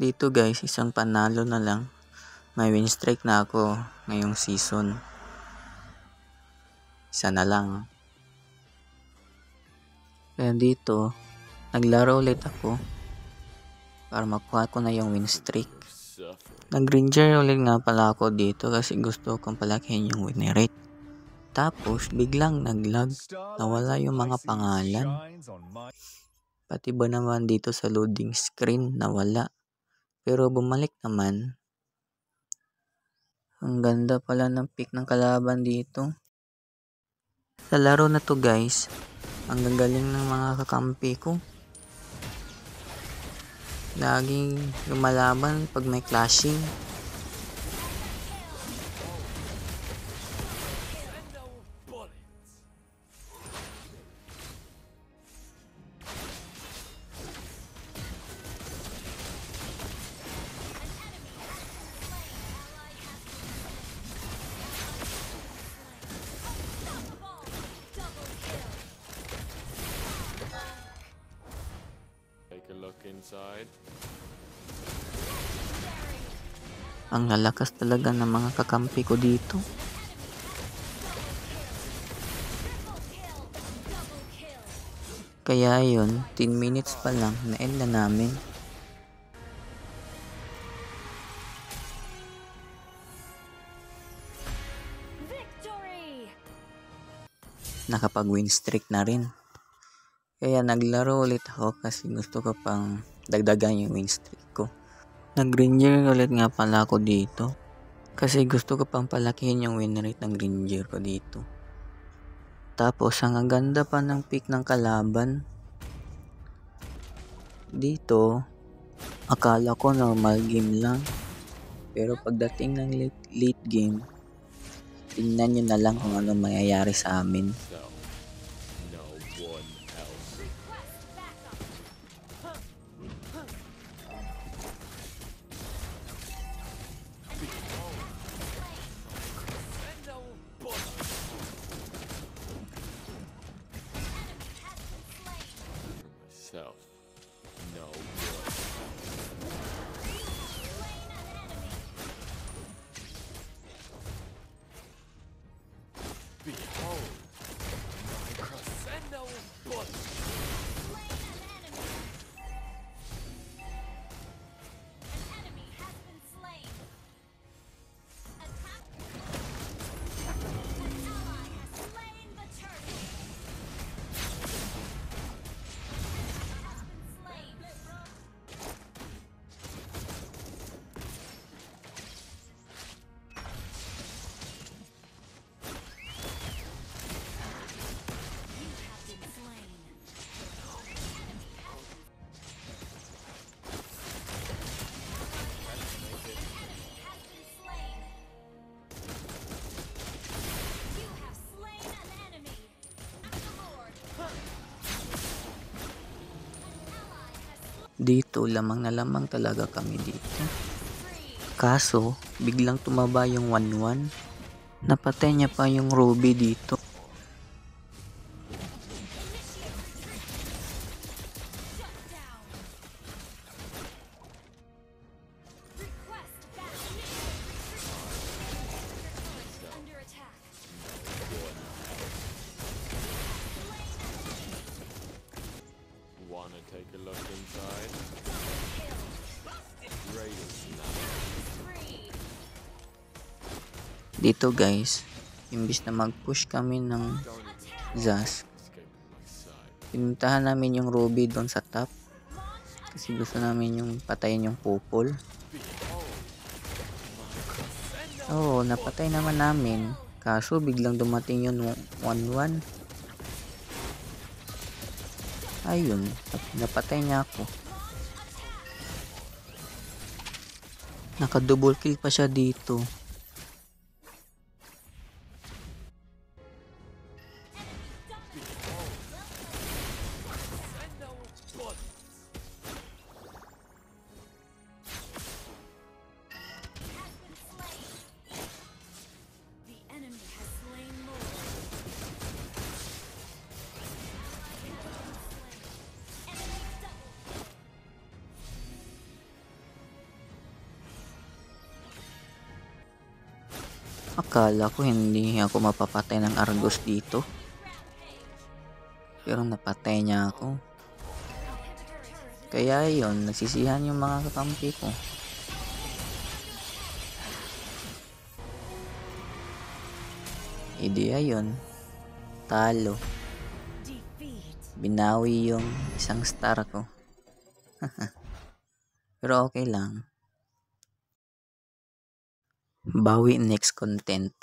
Dito guys, isang panalo na lang. May win streak na ako ngayong season. Isa na lang. Kaya dito, naglaro ulit ako para makuha ko na yung win streak. Nag-ranger ulit nga pala ako dito kasi gusto kong palakihin yung win rate. Tapos biglang naglag, nawala yung mga pangalan. Pati ba naman dito sa loading screen nawala. Pero bumalik naman. Ang ganda pala ng pick ng kalaban dito. Sa laro na to guys, ang gagaling ng mga kakampi ko. Laging lumalaban pag may clashing. Take a look inside. Ang lalakas talaga ng mga kakampi ko dito. Kaya yun, 10 minutes pa lang na-end na namin. Nakapag-win streak na rin. Kaya naglaro ulit ako kasi gusto ko pang dagdagan yung win streak ko. Nag-ranger ulit nga pala ako dito. Kasi gusto ko pang palakihin yung win rate ng ranger ko dito. Tapos ang ganda pa ng pick ng kalaban. Dito, akala ko normal game lang. Pero pagdating ng late game, tingnan nyo na lang kung ano mangyayari sa amin. No one else. Myself. No one. Behold my crescendo bullet. Dito, lamang na lamang talaga kami dito. Kaso, biglang tumaba yung 1-1. Napatay niya pa yung Ruby dito. Wanna take a look inside? Greatest Dito guys, imbis na mag-push kami ng Zas, escape my side. pinuntahan namin yung Ruby doon sa top. Kasi gusto namin yung patayin yung Pupol. Oo, napatay naman namin. Kaso biglang dumating yung 1-1. Ayun, napatay niya ako. Naka-double kill pa siya dito. Akala ko hindi ako mapapatay ng Argos dito. Pero napatay niya ako. Kaya yun, nagsisihan yung mga kakampi ko. Ideya yun. Talo. Binawi yung isang star ko. Pero okay lang. Bawi next content.